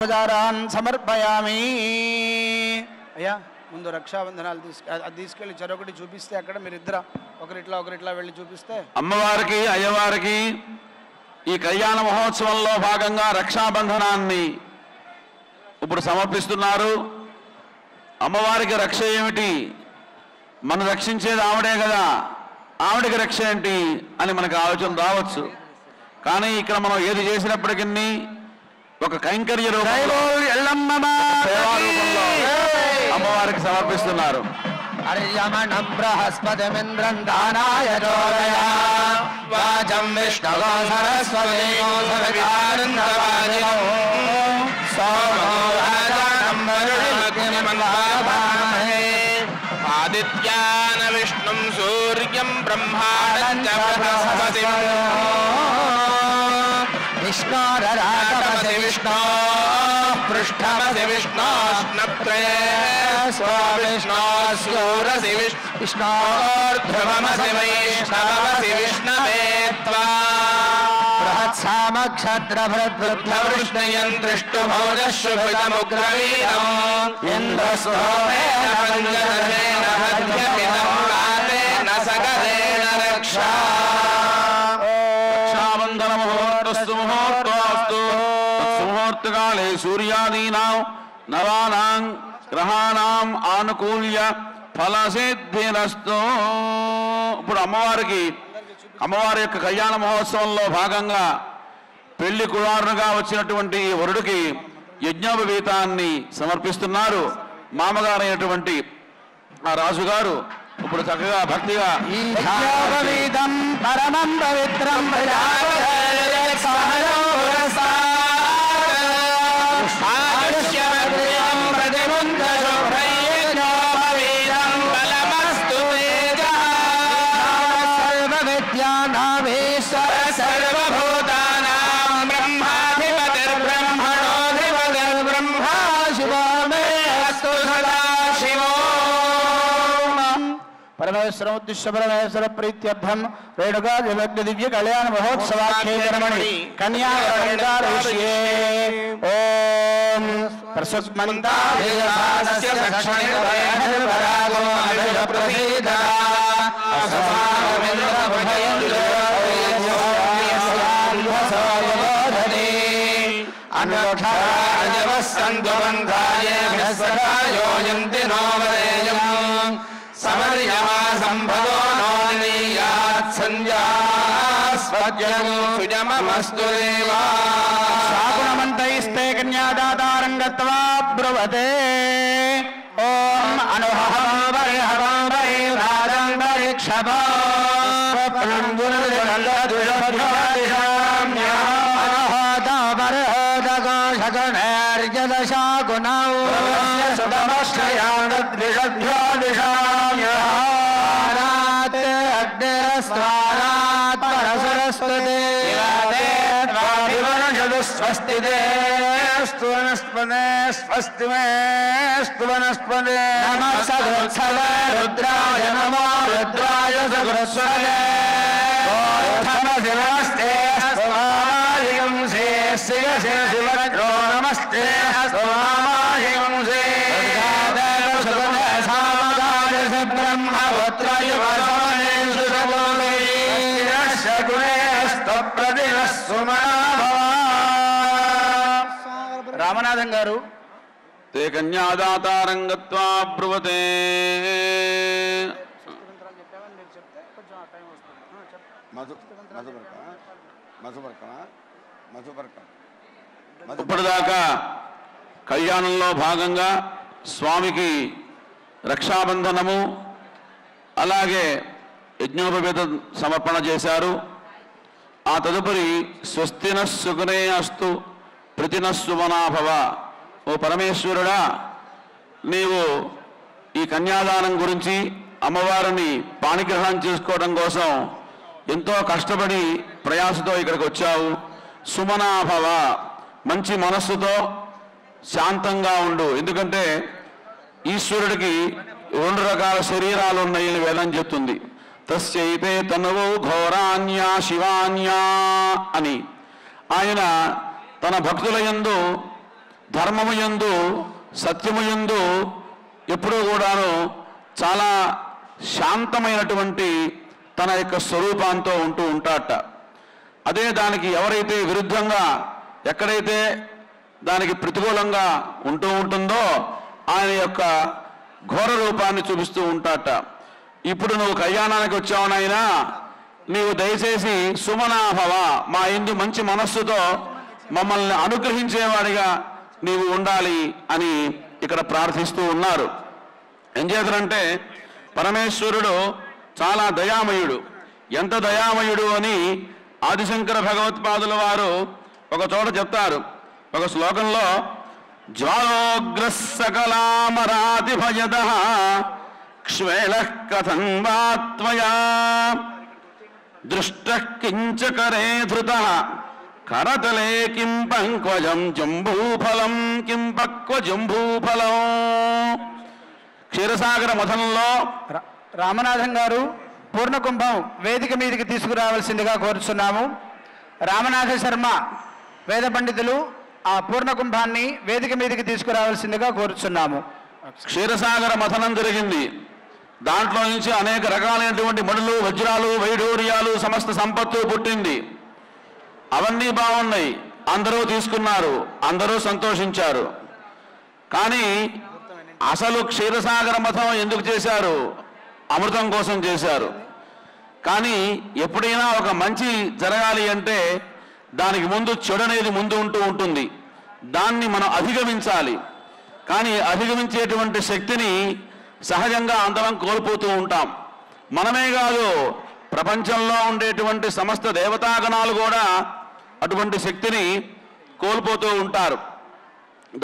ప్రజారాన్ సమర్పయామి. అయ్యా ముందు రక్షాబంధనాలు తీసుకెళ్ళి చెరొకటి చూపిస్తే అక్కడ మీరిద్దరు ఒకరిట్లా వెళ్ళి చూపిస్తే అమ్మవారికి అయ్యవారికి ఈ కళ్యాణ మహోత్సవంలో భాగంగా రక్షాబంధనాన్ని ఇప్పుడు సమర్పిస్తున్నారు. అమ్మవారికి రక్ష ఏమిటి? మనం రక్షించేది ఆవిడే కదా, ఆవిడకి రక్ష ఏంటి అని మనకు ఆలోచన రావచ్చు. కానీ ఇక్కడ మనం ఏది చేసినప్పటికీ ఒక కైంకర్య రూపంలో అమ్మవారికి సమర్పిస్తున్నారు. హరియమణం బృహస్పతిమింద్రం దానాయ జోదయ వాచం విష్ణవో సరస్వతి ఆదిత్యాన విష్ణుం సూర్యం బ్రహ్మాణం చ బృహస్పతిం విష్ణోరరాటమసి విష్ణో పృష్ఠమసి విష్ణోష్ణత్రయే స్వావిష్ణో సూరసి విష్ణోర్ధ్రువమసి వైష్ణవమసి విష్ణవే త్వా బృహత్సామక్షత్రభృద్వృద్ధవృష్ణయం దృష్టుభౌజశుభృతముగ్రవీరం ఇంద్రస్వోమేన పంచదశేన హద్యమిదం కాలేన సకలేన రక్షా. రక్షాబంధన ముహూర్తస్తు ముహూర్తోస్తు ముహూర్తకాలే సూర్యాదీనాం నవానాం గ్రహాణాం ఆనుకూల్య ఫలసిద్ధిరస్తు. ఇప్పుడు అమ్మవారి యొక్క కళ్యాణ మహోత్సవంలో భాగంగా పెళ్లి కుమారుడుగా వచ్చినటువంటి వరుడికి యజ్ఞోపవీతాన్ని సమర్పిస్తున్నారు. మామగారైనటువంటి ఆ రాజుగారు ఇప్పుడు చక్కగా భక్తిగా పరమం పవిత్రం परमेश्वरोद्दिश्य परमेश्वर प्रीत्यर्थम रेणुका दिव्य कल्याण महोत्सवाख्ये कर्मणि कन्या ओम प्रसुस्मन्तादेवास्य दक्षिणेभरागो अभिप्रसीदा अनुक्षाजवस्सन्तुबन्धाय भस्सरायोजन्ति नोमरेयम् समर्यमा सम्भवो नोनीयात् सञ्जास्वज्यं सुजममस्तु देवा. शाकुणमन्तैस्ते कन्यादातारं गत्वा ब्रुवते ॐ अनुहवं परिहवं परिव्राजं परिक्षभो शाकुनौ सुतमश्रयाद्विषभ्यो दिशाम्यहारात् अग्निरस्त्राणात् परसरस्वते स्वस्ति देस्तु वनस्पते स्वस्ति मेस्तु वनस्पते नमः सदुत्सवे रुद्राय नमो रुद्राय सदुत्सवे नमस्ते शिवो नमस्ते రామనాథం గారు తే కన్యాదాతారం గత్వా బ్రువతే. ఇప్పటిదాకా కళ్యాణంలో భాగంగా స్వామికి రక్షాబంధనము అలాగే యజ్ఞోపవేత సమర్పణ చేశారు. ఆ తదుపరి స్వస్తిన సుగునే అస్తు ప్రతినస్సుమనాభవ. ఓ పరమేశ్వరుడా, నీవు ఈ కన్యాదానం గురించి అమ్మవారిని పాణిగ్రహణం చేసుకోవడం కోసం ఎంతో కష్టపడి ప్రయాసతో ఇక్కడికి వచ్చావు. సుమనాభవ, మంచి మనస్సుతో శాంతంగా ఉండు. ఎందుకంటే ఈశ్వరుడికి 2 రకాల శరీరాలు ఉన్నాయని వేదం చెప్తుంది. తస్యైతే తనువు ఘోరాన్యా శివాన్యా అని. ఆయన తన భక్తుల యందు ధర్మము యందు సత్యము యందు ఎప్పుడూ కూడాను చాలా శాంతమైనటువంటి తన యొక్క స్వరూపంతో ఉంటూ ఉంటాడట. అదే దానికి ఎవరైతే విరుద్ధంగా ఎక్కడైతే దానికి ప్రతికూలంగా ఉంటూ ఉంటుందో ఆయన యొక్క ఘోర రూపాన్ని చూపిస్తూ ఉంటాడట. ఇప్పుడు నువ్వు కళ్యాణానికి వచ్చావు నాయనా, నీవు దయచేసి సుమనాభవ, మా ఇందు మంచి మనస్సుతో మమ్మల్ని అనుగ్రహించేవాడిగా నీవు ఉండాలి అని ఇక్కడ ప్రార్థిస్తూ ఉన్నారు. ఏం చేద్దంటే పరమేశ్వరుడు చాలా దయామయుడు. ఎంత దయామయుడు అని ఆదిశంకర భగవత్పాదుల వారు ఒక చోట చెప్తారు. ఒక శ్లోకంలో జ్వాలోగ్ర సకలామరాతి భయద క్ష్వేళ కథం వా త్వయా దృష్ట కించ కరే ధృత కరతలే కిం పంక్వజం జంబూఫలం కిం పక్వ జంబూఫలం. క్షీరసాగర మథనంలో రామనాథం గారు పూర్ణకుంభం వేదిక మీదకి తీసుకురావాల్సిందిగా కోరుతున్నాము. రామనాథ శర్మ వేద పండితులు ఆ పూర్ణకుంభాన్ని వేదిక మీదకి తీసుకురావాల్సిందిగా కోరుతున్నాము. క్షీరసాగర మథనం జరిగింది. దాంట్లో నుంచి అనేక రకాలైనటువంటి మణులు, వజ్రాలు, వైఢూర్యాలు, సమస్త సంపత్తు పుట్టింది. అవన్నీ బాగున్నాయి, అందరూ తీసుకున్నారు, అందరూ సంతోషించారు. కానీ అసలు క్షీరసాగర మథనం ఎందుకు చేశారు? అమృతం కోసం చేశారు. కానీ ఎప్పుడైనా ఒక మంచి జరగాలి అంటే దానికి ముందు చెడు అనేది ముందు ఉంటూ ఉంటుంది. దాన్ని మనం అధిగమించాలి. కానీ అధిగమించేటువంటి శక్తిని సహజంగా అందరం కోల్పోతూ ఉంటాం. మనమే కాదు, ప్రపంచంలో ఉండేటువంటి సమస్త దేవతాగణాలు కూడా అటువంటి శక్తిని కోల్పోతూ ఉంటారు.